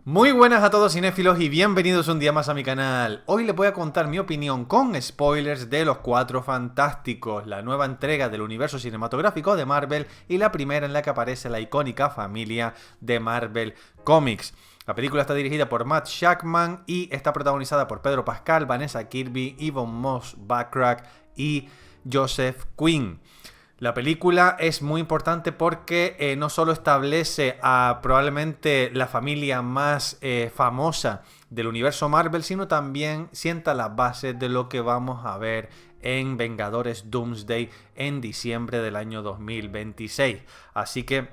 Muy buenas a todos cinéfilos y bienvenidos un día más a mi canal. Hoy les voy a contar mi opinión con spoilers de Los Cuatro Fantásticos, la nueva entrega del universo cinematográfico de Marvel y la primera en la que aparece la icónica familia de Marvel Comics. La película está dirigida por Matt Shakman y está protagonizada por Pedro Pascal, Vanessa Kirby, Yvonne Moss-Backrack y Joseph Quinn. La película es muy importante porque no solo establece a probablemente la familia más famosa del universo Marvel, sino también sienta las bases de lo que vamos a ver en Vengadores Doomsday en diciembre del año 2026. Así que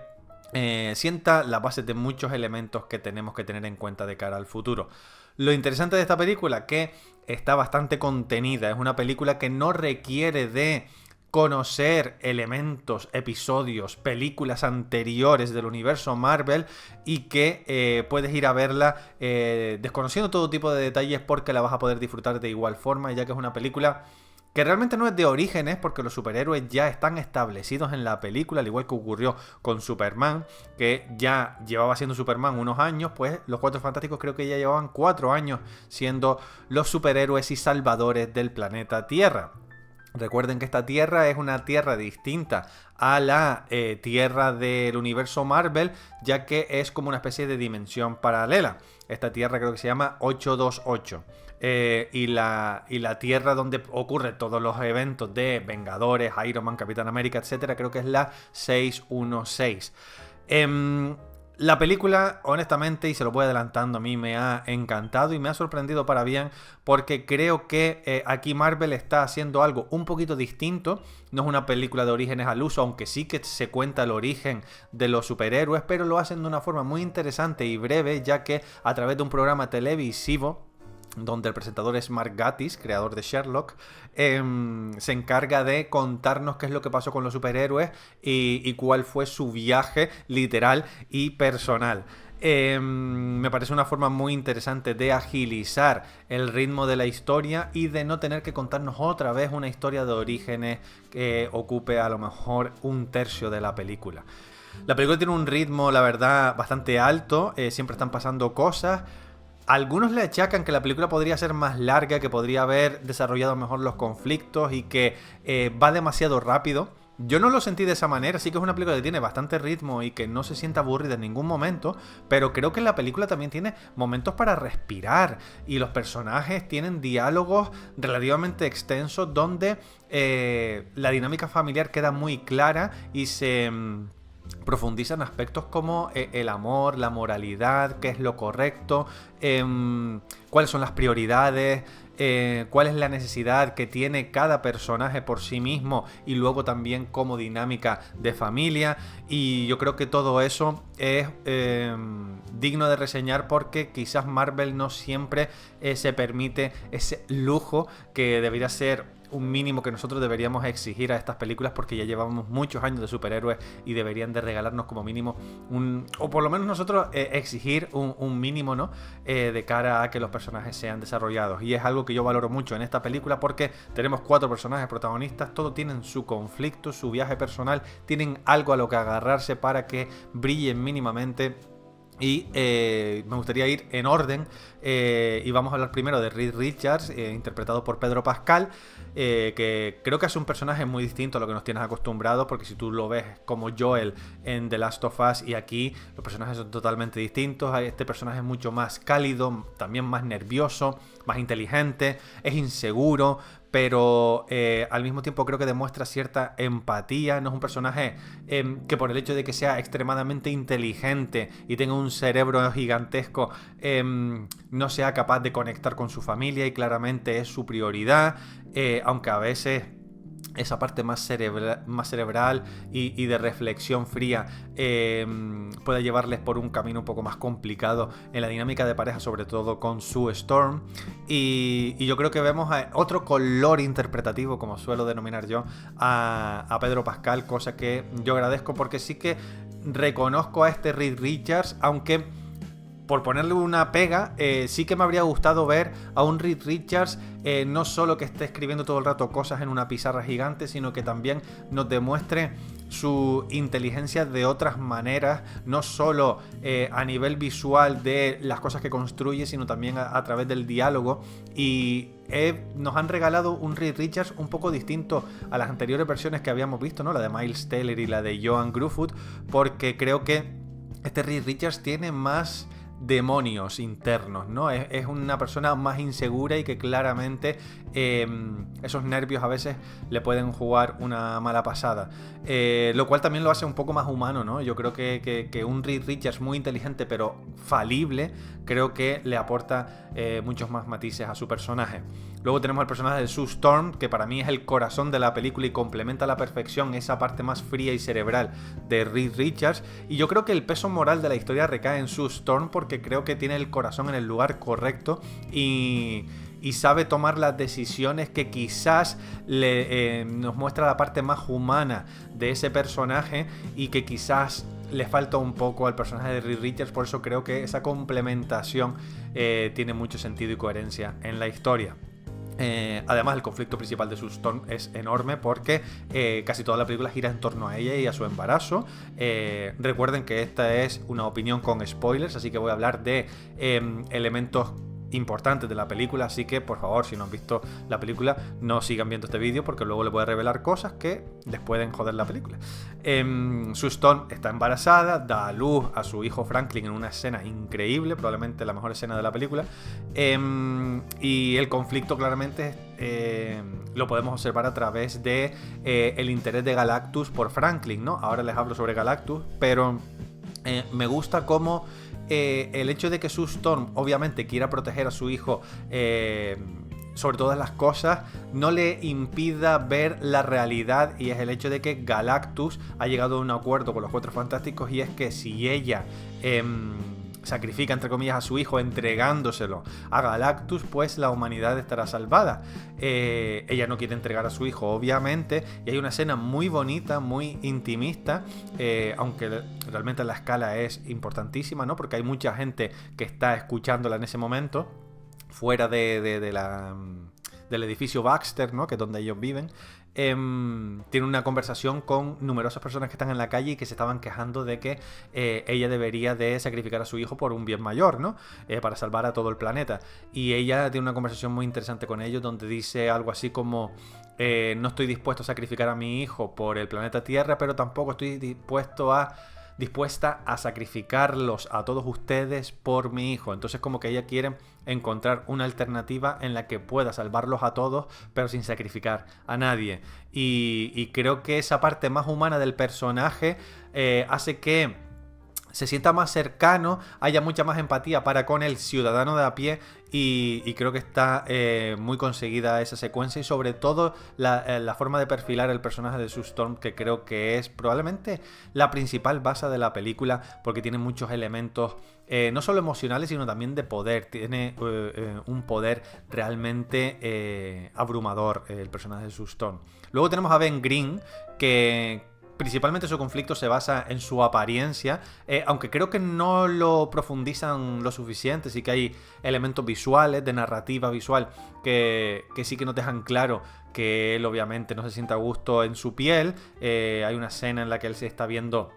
sienta las bases de muchos elementos que tenemos que tener en cuenta de cara al futuro. Lo interesante de esta película es que está bastante contenida. Es una película que no requiere de conocer elementos, episodios, películas anteriores del universo Marvel y que puedes ir a verla desconociendo todo tipo de detalles porque la vas a poder disfrutar de igual forma, ya que es una película que realmente no es de orígenes porque los superhéroes ya están establecidos en la película, al igual que ocurrió con Superman, que ya llevaba siendo Superman unos años, pues los Cuatro Fantásticos creo que ya llevaban 4 años siendo los superhéroes y salvadores del planeta Tierra. Recuerden que esta tierra es una tierra distinta a la tierra del universo Marvel, ya que es como una especie de dimensión paralela. Esta tierra creo que se llama 828. Y la tierra donde ocurren todos los eventos de Vengadores, Iron Man, Capitán América, etcétera, creo que es la 616. La película, honestamente, y se lo voy adelantando, a mí me ha encantado y me ha sorprendido para bien porque creo que aquí Marvel está haciendo algo un poquito distinto. No es una película de orígenes al uso, aunque sí que se cuenta el origen de los superhéroes, pero lo hacen de una forma muy interesante y breve, ya que a través de un programa televisivo donde el presentador es Mark Gatiss, creador de Sherlock, se encarga de contarnos qué es lo que pasó con los superhéroes y cuál fue su viaje literal y personal. Me parece una forma muy interesante de agilizar el ritmo de la historia y de no tener que contarnos otra vez una historia de orígenes que ocupe a lo mejor un tercio de la película. La película tiene un ritmo, la verdad, bastante alto, siempre están pasando cosas. Algunos le achacan que la película podría ser más larga, que podría haber desarrollado mejor los conflictos y que va demasiado rápido. Yo no lo sentí de esa manera, sí que es una película que tiene bastante ritmo y que no se sienta aburrida en ningún momento, pero creo que la película también tiene momentos para respirar y los personajes tienen diálogos relativamente extensos donde la dinámica familiar queda muy clara y se profundizan aspectos como el amor, la moralidad, qué es lo correcto, cuáles son las prioridades, cuál es la necesidad que tiene cada personaje por sí mismo y luego también como dinámica de familia. Y yo creo que todo eso es digno de reseñar porque quizás Marvel no siempre se permite ese lujo que debería ser un mínimo que nosotros deberíamos exigir a estas películas porque ya llevamos muchos años de superhéroes y deberían de regalarnos como mínimo o por lo menos nosotros exigir un mínimo, ¿no? De cara a que los personajes sean desarrollados. Y es algo que yo valoro mucho en esta película porque tenemos 4 personajes protagonistas, todos tienen su conflicto, su viaje personal, tienen algo a lo que agarrarse para que brillen mínimamente. Y me gustaría ir en orden y vamos a hablar primero de Reed Richards, interpretado por Pedro Pascal, que creo que es un personaje muy distinto a lo que nos tienes acostumbrados, porque si tú lo ves como Joel en The Last of Us y aquí los personajes son totalmente distintos. Este personaje es mucho más cálido, también más nervioso, más inteligente, es inseguro, pero al mismo tiempo creo que demuestra cierta empatía. No es un personaje que por el hecho de que sea extremadamente inteligente y tenga un cerebro gigantesco no sea capaz de conectar con su familia, y claramente es su prioridad, aunque a veces esa parte más cerebral y de reflexión fría puede llevarles por un camino un poco más complicado en la dinámica de pareja, sobre todo con Sue Storm. Y yo creo que vemos otro color interpretativo, como suelo denominar yo, a Pedro Pascal, cosa que yo agradezco porque sí que reconozco a este Reed Richards, aunque por ponerle una pega, sí que me habría gustado ver a un Reed Richards no solo que esté escribiendo todo el rato cosas en una pizarra gigante, sino que también nos demuestre su inteligencia de otras maneras, no solo a nivel visual de las cosas que construye, sino también a través del diálogo. Y nos han regalado un Reed Richards un poco distinto a las anteriores versiones que habíamos visto, ¿no? La de Miles Teller y la de Ioan Gruffudd, porque creo que este Reed Richards tiene más demonios internos, ¿no? Es una persona más insegura y que claramente esos nervios a veces le pueden jugar una mala pasada, lo cual también lo hace un poco más humano, ¿no? Yo creo que un Reed Richards muy inteligente pero falible, creo que le aporta muchos más matices a su personaje. Luego tenemos al personaje de Sue Storm, que para mí es el corazón de la película y complementa a la perfección esa parte más fría y cerebral de Reed Richards. Y yo creo que el peso moral de la historia recae en Sue Storm, porque creo que tiene el corazón en el lugar correcto y sabe tomar las decisiones que quizás nos muestra la parte más humana de ese personaje y que quizás le falta un poco al personaje de Reed Richards. Por eso creo que esa complementación tiene mucho sentido y coherencia en la historia. Además, el conflicto principal de Sue Storm es enorme, porque casi toda la película gira en torno a ella y a su embarazo. Recuerden que esta es una opinión con spoilers, así que voy a hablar de elementos importantes de la película, así que por favor, si no han visto la película, no sigan viendo este vídeo, porque luego les voy a revelar cosas que les pueden joder la película. Sue Storm está embarazada, da a luz a su hijo Franklin en una escena increíble, probablemente la mejor escena de la película, y el conflicto claramente lo podemos observar a través de el interés de Galactus por Franklin, ¿no? Ahora les hablo sobre Galactus, pero me gusta cómo el hecho de que Sue Storm obviamente quiera proteger a su hijo sobre todas las cosas, no le impida ver la realidad, y es el hecho de que Galactus ha llegado a un acuerdo con los Cuatro Fantásticos, y es que si ella sacrifica, entre comillas, a su hijo entregándoselo a Galactus, pues la humanidad estará salvada. Ella no quiere entregar a su hijo, obviamente, y hay una escena muy bonita, muy intimista, aunque realmente la escala es importantísima, ¿no? Porque hay mucha gente que está escuchándola en ese momento fuera del edificio Baxter, ¿no? Que es donde ellos viven. Tiene una conversación con numerosas personas que están en la calle y que se estaban quejando de que ella debería de sacrificar a su hijo por un bien mayor, ¿no? Para salvar a todo el planeta. Y ella tiene una conversación muy interesante con ellos, donde dice algo así como: no estoy dispuesto a sacrificar a mi hijo por el planeta Tierra, pero tampoco estoy dispuesta a sacrificarlos a todos ustedes por mi hijo. Entonces, como que ella quiere encontrar una alternativa en la que pueda salvarlos a todos, pero sin sacrificar a nadie. Y creo que esa parte más humana del personaje hace que se sienta más cercano, haya mucha más empatía para con el ciudadano de a pie, y creo que está muy conseguida esa secuencia, y sobre todo la forma de perfilar el personaje de Sue Storm, que creo que es probablemente la principal base de la película, porque tiene muchos elementos no solo emocionales, sino también de poder. Tiene un poder realmente abrumador el personaje de Sue Storm. Luego tenemos a Ben Grimm, que principalmente su conflicto se basa en su apariencia, aunque creo que no lo profundizan lo suficiente. Sí que hay elementos visuales, de narrativa visual, que sí que nos dejan claro que él obviamente no se siente a gusto en su piel. Hay una escena en la que él se está viendo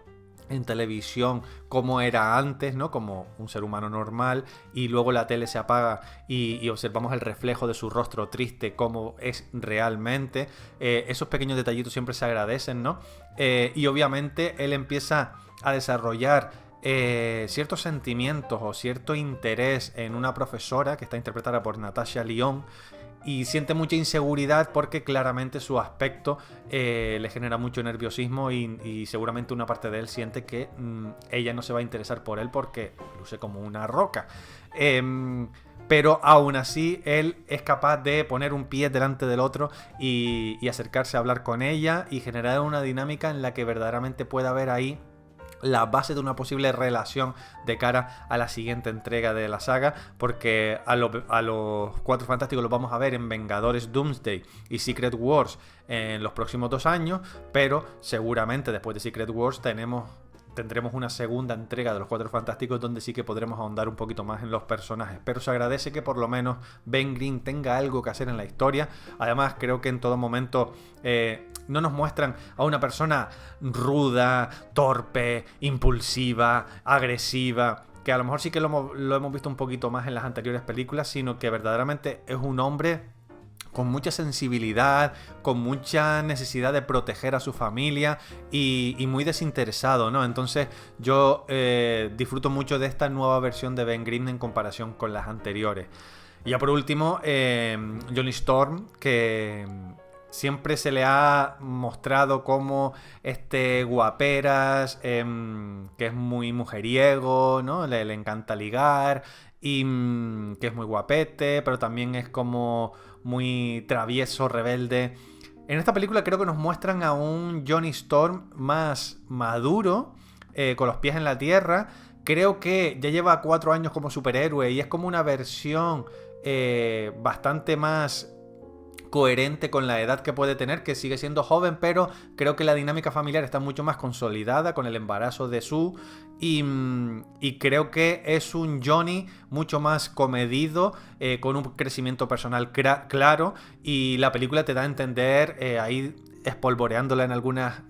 en televisión como era antes, ¿no? Como un ser humano normal, y luego la tele se apaga y observamos el reflejo de su rostro triste, como es realmente. Esos pequeños detallitos siempre se agradecen, ¿no? Y obviamente él empieza a desarrollar ciertos sentimientos o cierto interés en una profesora que está interpretada por Natasha Lyonne, y siente mucha inseguridad porque claramente su aspecto le genera mucho nerviosismo, y seguramente una parte de él siente que ella no se va a interesar por él porque luce como una roca. Pero aún así él es capaz de poner un pie delante del otro y acercarse a hablar con ella y generar una dinámica en la que verdaderamente pueda haber ahí la base de una posible relación de cara a la siguiente entrega de la saga, porque a los Cuatro Fantásticos los vamos a ver en Vengadores Doomsday y Secret Wars en los próximos 2 años, pero seguramente después de Secret Wars tendremos una segunda entrega de los Cuatro Fantásticos donde sí que podremos ahondar un poquito más en los personajes. Pero se agradece que por lo menos Ben Grimm tenga algo que hacer en la historia. Además, creo que en todo momento no nos muestran a una persona ruda, torpe, impulsiva, agresiva, que a lo mejor sí que lo hemos visto un poquito más en las anteriores películas, sino que verdaderamente es un hombre con mucha sensibilidad, con mucha necesidad de proteger a su familia y muy desinteresado, ¿no? Entonces yo disfruto mucho de esta nueva versión de Ben Grimm en comparación con las anteriores. Y ya por último, Johnny Storm, que siempre se le ha mostrado como este guaperas, que es muy mujeriego, ¿no? Le encanta ligar y que es muy guapete, pero también es como muy travieso, rebelde. En esta película creo que nos muestran a un Johnny Storm más maduro, con los pies en la tierra. Creo que ya lleva 4 años como superhéroe y es como una versión bastante más coherente con la edad que puede tener, que sigue siendo joven, pero creo que la dinámica familiar está mucho más consolidada con el embarazo de Sue y creo que es un Johnny mucho más comedido, con un crecimiento personal claro, y la película te da a entender ahí espolvoreándola en algunas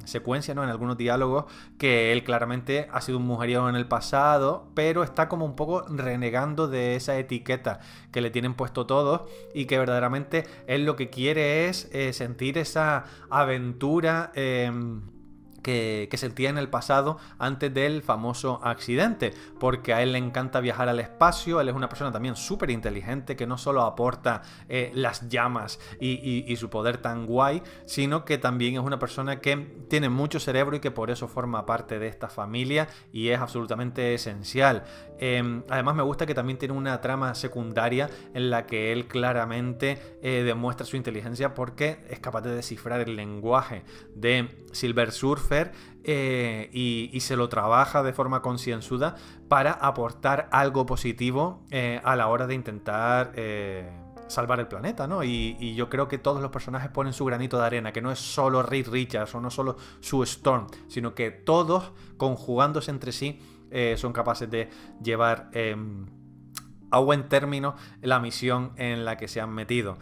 secuencias, ¿no? En algunos diálogos, que él claramente ha sido un mujeriego en el pasado, pero está como un poco renegando de esa etiqueta que le tienen puesto todos, y que verdaderamente él lo que quiere es sentir esa aventura que sentía en el pasado antes del famoso accidente, porque a él le encanta viajar al espacio. Él es una persona también súper inteligente, que no solo aporta las llamas y su poder tan guay, sino que también es una persona que tiene mucho cerebro y que por eso forma parte de esta familia y es absolutamente esencial. Además me gusta que también tiene una trama secundaria en la que él claramente demuestra su inteligencia, porque es capaz de descifrar el lenguaje de Silver Surfer, y se lo trabaja de forma concienzuda para aportar algo positivo a la hora de intentar salvar el planeta, ¿no? Y yo creo que todos los personajes ponen su granito de arena, que no es solo Reed Richards o no solo Sue Storm, sino que todos, conjugándose entre sí, son capaces de llevar a buen término la misión en la que se han metido.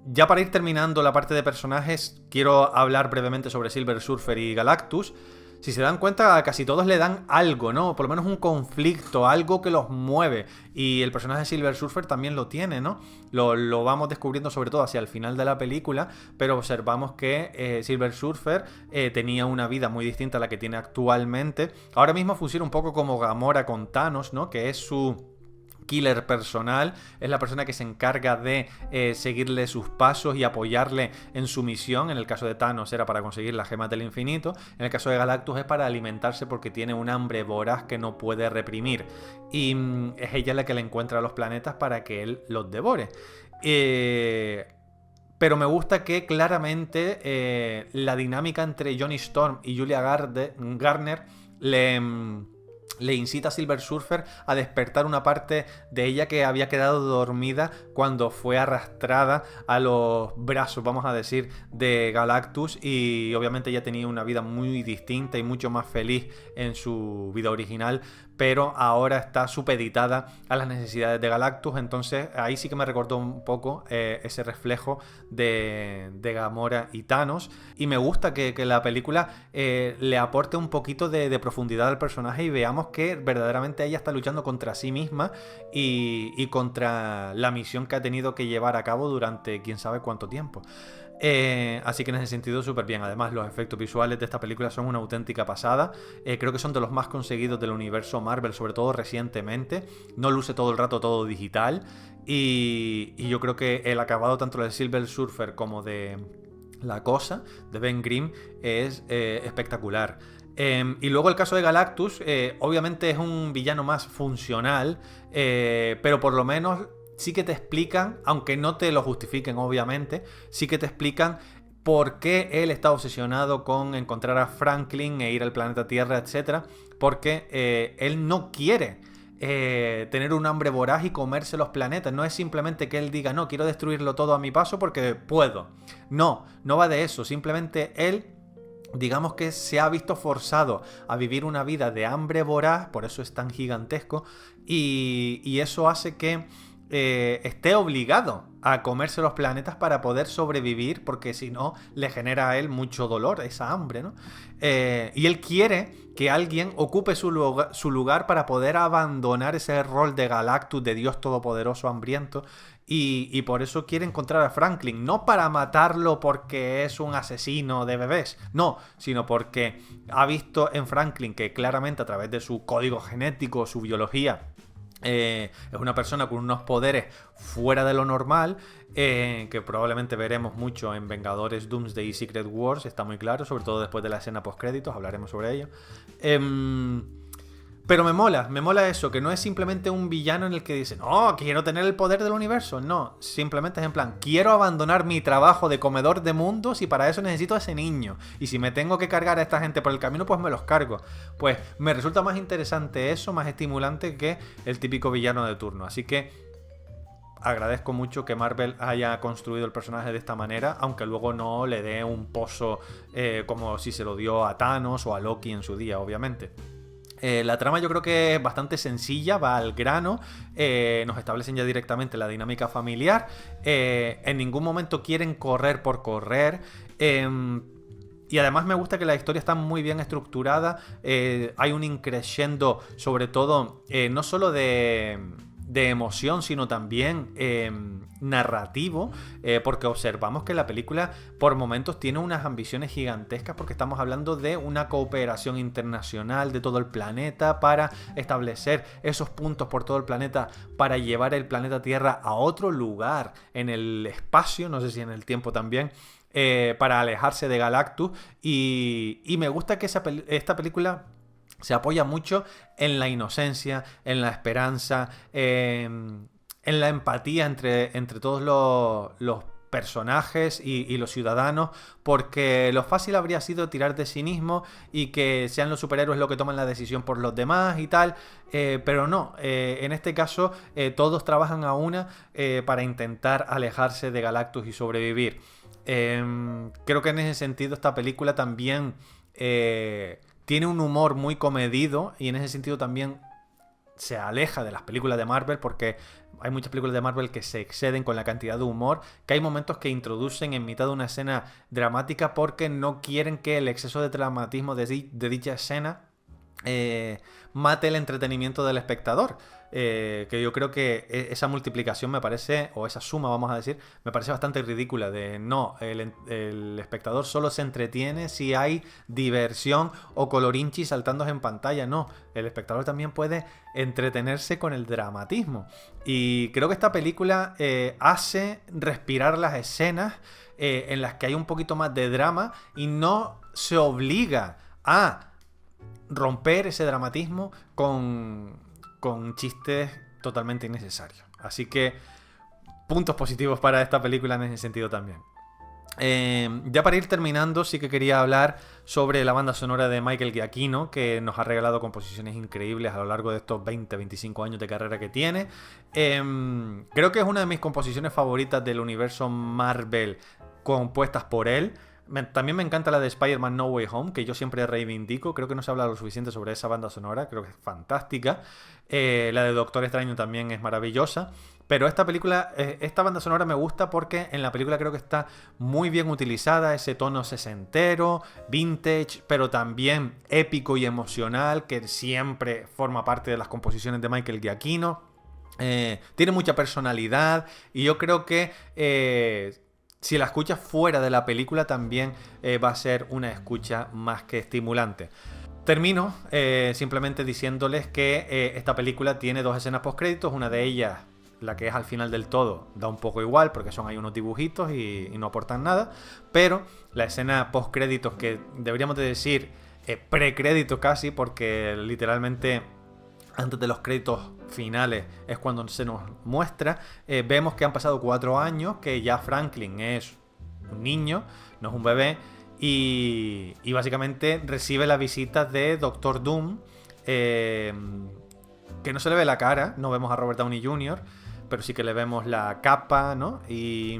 Ya para ir terminando la parte de personajes, quiero hablar brevemente sobre Silver Surfer y Galactus. Si se dan cuenta, a casi todos le dan algo, ¿no? Por lo menos un conflicto, algo que los mueve. Y el personaje de Silver Surfer también lo tiene, ¿no? Lo vamos descubriendo sobre todo hacia el final de la película, pero observamos que Silver Surfer tenía una vida muy distinta a la que tiene actualmente. Ahora mismo funciona un poco como Gamora con Thanos, ¿no? Que es su killer personal, es la persona que se encarga de seguirle sus pasos y apoyarle en su misión. En el caso de Thanos era para conseguir las gemas del infinito, en el caso de Galactus es para alimentarse porque tiene un hambre voraz que no puede reprimir, y es ella la que le encuentra los planetas para que él los devore. Pero me gusta que claramente la dinámica entre Johnny Storm y Julia Garner le incita a Silver Surfer a despertar una parte de ella que había quedado dormida cuando fue arrastrada a los brazos, vamos a decir, de Galactus, y obviamente ella tenía una vida muy distinta y mucho más feliz en su vida original, pero ahora está supeditada a las necesidades de Galactus. Entonces ahí sí que me recordó un poco ese reflejo de Gamora y Thanos, y me gusta que la película le aporte un poquito de profundidad al personaje y veamos que verdaderamente ella está luchando contra sí misma y contra la misión que ha tenido que llevar a cabo durante quién sabe cuánto tiempo. Así que en ese sentido súper bien. Además los efectos visuales de esta película son una auténtica pasada. Creo que son de los más conseguidos del universo Marvel, sobre todo recientemente. No luce todo el rato todo digital, y yo creo que el acabado tanto de Silver Surfer como de La Cosa, de Ben Grimm, es espectacular. Y luego el caso de Galactus, obviamente es un villano más funcional, pero por lo menos sí que te explican, aunque no te lo justifiquen obviamente, sí que te explican por qué él está obsesionado con encontrar a Franklin e ir al planeta Tierra, etc. Porque él no quiere tener un hambre voraz y comerse los planetas. No es simplemente que él diga, no, quiero destruirlo todo a mi paso porque puedo. No va de eso. Simplemente él digamos que se ha visto forzado a vivir una vida de hambre voraz, por eso es tan gigantesco, y eso hace que esté obligado a comerse los planetas para poder sobrevivir, porque si no le genera a él mucho dolor, esa hambre, ¿no? Y él quiere que alguien ocupe su lugar para poder abandonar ese rol de Galactus, de Dios todopoderoso hambriento, y por eso quiere encontrar a Franklin, no para matarlo porque es un asesino de bebés, no, sino porque ha visto en Franklin que claramente a través de su código genético, su biología, es una persona con unos poderes fuera de lo normal, que probablemente veremos mucho en Vengadores, Doomsday y Secret Wars, está muy claro, sobre todo después de la escena post-créditos, hablaremos sobre ello. Pero me mola eso, que no es simplemente un villano en el que dice, no, quiero tener el poder del universo. No, simplemente es en plan, quiero abandonar mi trabajo de comedor de mundos y para eso necesito a ese niño. Y si me tengo que cargar a esta gente por el camino, pues me los cargo. Pues me resulta más interesante eso, más estimulante que el típico villano de turno. Así que agradezco mucho que Marvel haya construido el personaje de esta manera, aunque luego no le dé un pozo como si se lo dio a Thanos o a Loki en su día, obviamente. La trama yo creo que es bastante sencilla, va al grano, nos establecen ya directamente la dinámica familiar, en ningún momento quieren correr por correr, y además me gusta que la historia está muy bien estructurada, hay un increscendo sobre todo, no solo de emoción, sino también narrativo, porque observamos que la película por momentos tiene unas ambiciones gigantescas, porque estamos hablando de una cooperación internacional de todo el planeta para establecer esos puntos por todo el planeta para llevar el planeta Tierra a otro lugar en el espacio, no sé si en el tiempo también, para alejarse de Galactus, y me gusta que esta película se apoya mucho en la inocencia, en la esperanza, en la empatía entre todos los personajes y los ciudadanos, porque lo fácil habría sido tirar de cinismo y que sean los superhéroes los que toman la decisión por los demás y tal, pero no, en este caso todos trabajan a una para intentar alejarse de Galactus y sobrevivir. Creo que en ese sentido esta película también tiene un humor muy comedido y en ese sentido también se aleja de las películas de Marvel, porque hay muchas películas de Marvel que se exceden con la cantidad de humor, que hay momentos que introducen en mitad de una escena dramática porque no quieren que el exceso de dramatismo de dicha escena mate el entretenimiento del espectador. Que yo creo que esa multiplicación me parece, o esa suma vamos a decir, me parece bastante ridícula, de no, el espectador solo se entretiene si hay diversión o colorinchi saltándose en pantalla. No, el espectador también puede entretenerse con el dramatismo, y creo que esta película hace respirar las escenas en las que hay un poquito más de drama y no se obliga a romper ese dramatismo con chistes totalmente innecesarios. Así que puntos positivos para esta película en ese sentido también. Ya para ir terminando, sí que quería hablar sobre la banda sonora de Michael Giacchino, que nos ha regalado composiciones increíbles a lo largo de estos 20-25 años de carrera que tiene. Creo que es una de mis composiciones favoritas del universo Marvel compuestas por él. También me encanta la de Spider-Man No Way Home, que yo siempre reivindico. Creo que no se habla lo suficiente sobre esa banda sonora, creo que es fantástica. La de Doctor Extraño también es maravillosa. Pero esta película, esta banda sonora me gusta porque en la película creo que está muy bien utilizada, ese tono sesentero, vintage, pero también épico y emocional, que siempre forma parte de las composiciones de Michael Giacchino. Tiene mucha personalidad y yo creo que si la escuchas fuera de la película también va a ser una escucha más que estimulante. Termino simplemente diciéndoles que esta película tiene dos escenas postcréditos, una de ellas, la que es al final del todo, da un poco igual porque son ahí unos dibujitos y no aportan nada, pero la escena postcréditos, que deberíamos de decir precrédito casi, porque literalmente antes de los créditos finales es cuando se nos muestra, vemos que han pasado 4 años, que ya Franklin es un niño, no es un bebé, y básicamente recibe la visita de Doctor Doom, que no se le ve la cara, no vemos a Robert Downey Jr., pero sí que le vemos la capa, ¿no? Y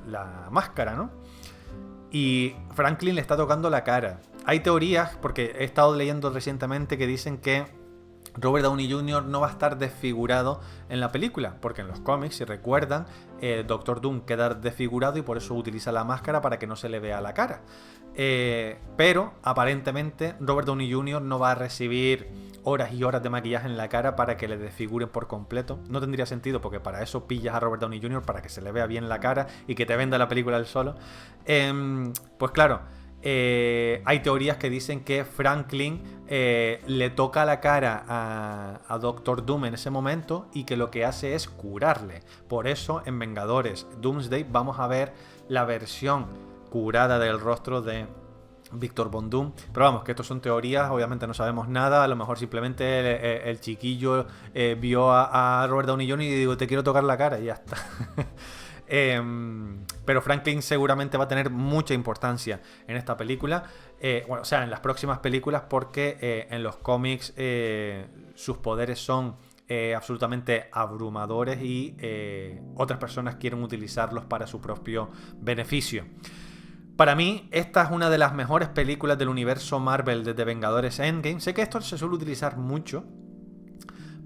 la máscara, ¿no? y Franklin le está tocando la cara. Hay teorías, porque he estado leyendo recientemente, que dicen que Robert Downey Jr. no va a estar desfigurado en la película, porque en los cómics, si recuerdan, Doctor Doom queda desfigurado y por eso utiliza la máscara para que no se le vea la cara. Pero aparentemente Robert Downey Jr. no va a recibir horas y horas de maquillaje en la cara para que le desfiguren por completo. No tendría sentido, porque para eso pillas a Robert Downey Jr. para que se le vea bien la cara y que te venda la película él solo. Pues claro, hay teorías que dicen que Franklin le toca la cara a Doctor Doom en ese momento y que lo que hace es curarle. Por eso en Vengadores Doomsday vamos a ver la versión curada del rostro de Victor Von Doom. Pero vamos, que esto son teorías, obviamente no sabemos nada. A lo mejor simplemente el chiquillo vio a Robert Downey Jr. y digo, te quiero tocar la cara y ya está. Pero Franklin seguramente va a tener mucha importancia en esta película, bueno, o sea, en las próximas películas, porque en los cómics sus poderes son absolutamente abrumadores y otras personas quieren utilizarlos para su propio beneficio. Para mí, esta es una de las mejores películas del universo Marvel desde Vengadores Endgame. Sé que esto se suele utilizar mucho,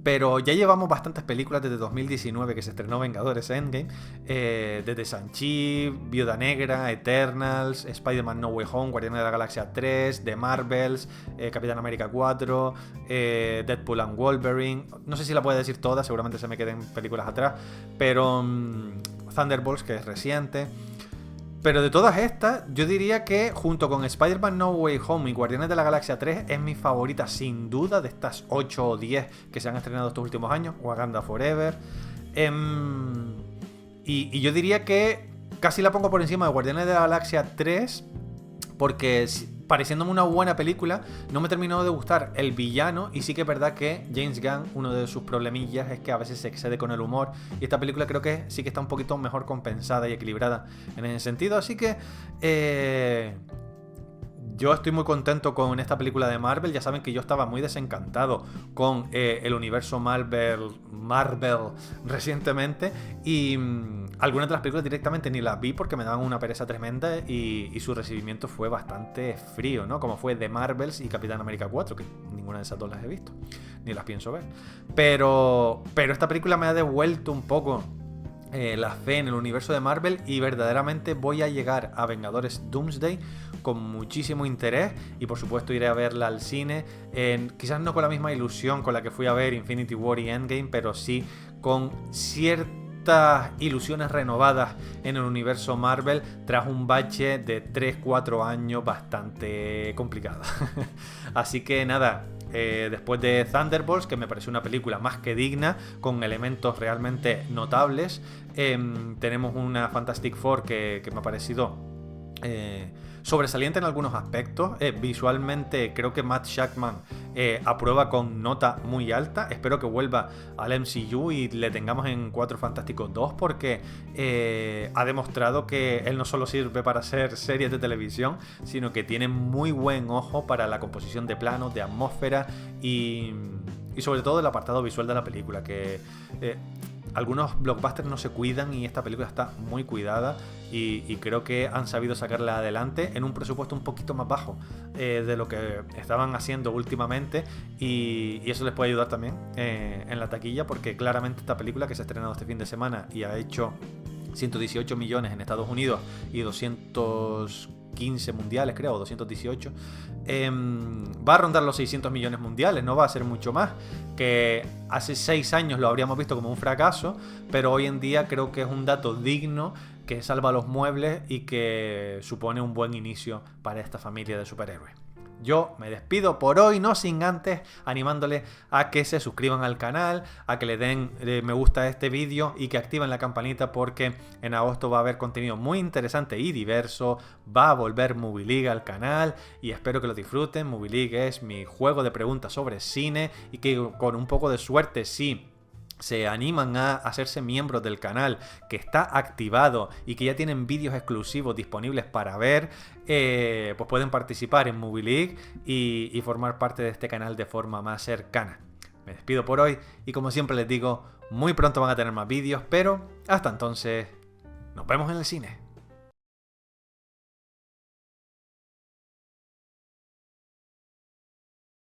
pero ya llevamos bastantes películas desde 2019 que se estrenó Vengadores Endgame. Desde Shang-Chi, Viuda Negra, Eternals, Spider-Man No Way Home, Guardianes de la Galaxia 3, The Marvels, Capitán América 4, Deadpool and Wolverine. No sé si la puedo decir toda, seguramente se me queden películas atrás. Pero Thunderbolts, que es reciente. Pero de todas estas, yo diría que junto con Spider-Man No Way Home y Guardianes de la Galaxia 3 es mi favorita sin duda de estas 8 o 10 que se han estrenado estos últimos años. Wakanda Forever. Y yo diría que casi la pongo por encima de Guardianes de la Galaxia 3 porque, pareciéndome una buena película, no me terminó de gustar el villano. Y sí que es verdad que James Gunn, uno de sus problemillas es que a veces se excede con el humor, y esta película creo que sí que está un poquito mejor compensada y equilibrada en ese sentido. Así que yo estoy muy contento con esta película de Marvel. Ya saben que yo estaba muy desencantado con el universo Marvel recientemente, y algunas de las películas directamente ni las vi porque me daban una pereza tremenda, y su recibimiento fue bastante frío, ¿no? Como fue The Marvels y Capitán América 4, que ninguna de esas dos las he visto, ni las pienso ver. Pero esta película me ha devuelto un poco la fe en el universo de Marvel, y verdaderamente voy a llegar a Vengadores Doomsday con muchísimo interés, y por supuesto iré a verla al cine, quizás no con la misma ilusión con la que fui a ver Infinity War y Endgame, pero sí con ciertas ilusiones renovadas en el universo Marvel tras un bache de 3-4 años bastante complicado. Así que nada, después de Thunderbolts, que me pareció una película más que digna, con elementos realmente notables, tenemos una Fantastic Four que me ha parecido sobresaliente en algunos aspectos. Visualmente creo que Matt Shakman aprueba con nota muy alta. Espero que vuelva al MCU y le tengamos en Cuatro Fantásticos 2, porque ha demostrado que él no solo sirve para hacer series de televisión, sino que tiene muy buen ojo para la composición de planos, de atmósfera y sobre todo el apartado visual de la película, que algunos blockbusters no se cuidan y esta película está muy cuidada, y creo que han sabido sacarla adelante en un presupuesto un poquito más bajo de lo que estaban haciendo últimamente, y eso les puede ayudar también en la taquilla, porque claramente esta película, que se ha estrenado este fin de semana y ha hecho 118 millones en Estados Unidos y 215 mundiales, creo, o 218, va a rondar los 600 millones mundiales, no va a ser mucho más, que hace 6 años lo habríamos visto como un fracaso, pero hoy en día creo que es un dato digno, que salva los muebles y que supone un buen inicio para esta familia de superhéroes. Yo me despido por hoy, no sin antes animándoles a que se suscriban al canal, a que le den me gusta a este vídeo y que activen la campanita, porque en agosto va a haber contenido muy interesante y diverso. Va a volver Movie League al canal y espero que lo disfruten. Movie League es mi juego de preguntas sobre cine, y que con un poco de suerte, sí, se animan a hacerse miembros del canal, que está activado y que ya tienen vídeos exclusivos disponibles para ver, pues pueden participar en Movie League y formar parte de este canal de forma más cercana. Me despido por hoy y, como siempre les digo, muy pronto van a tener más vídeos, pero hasta entonces nos vemos en el cine.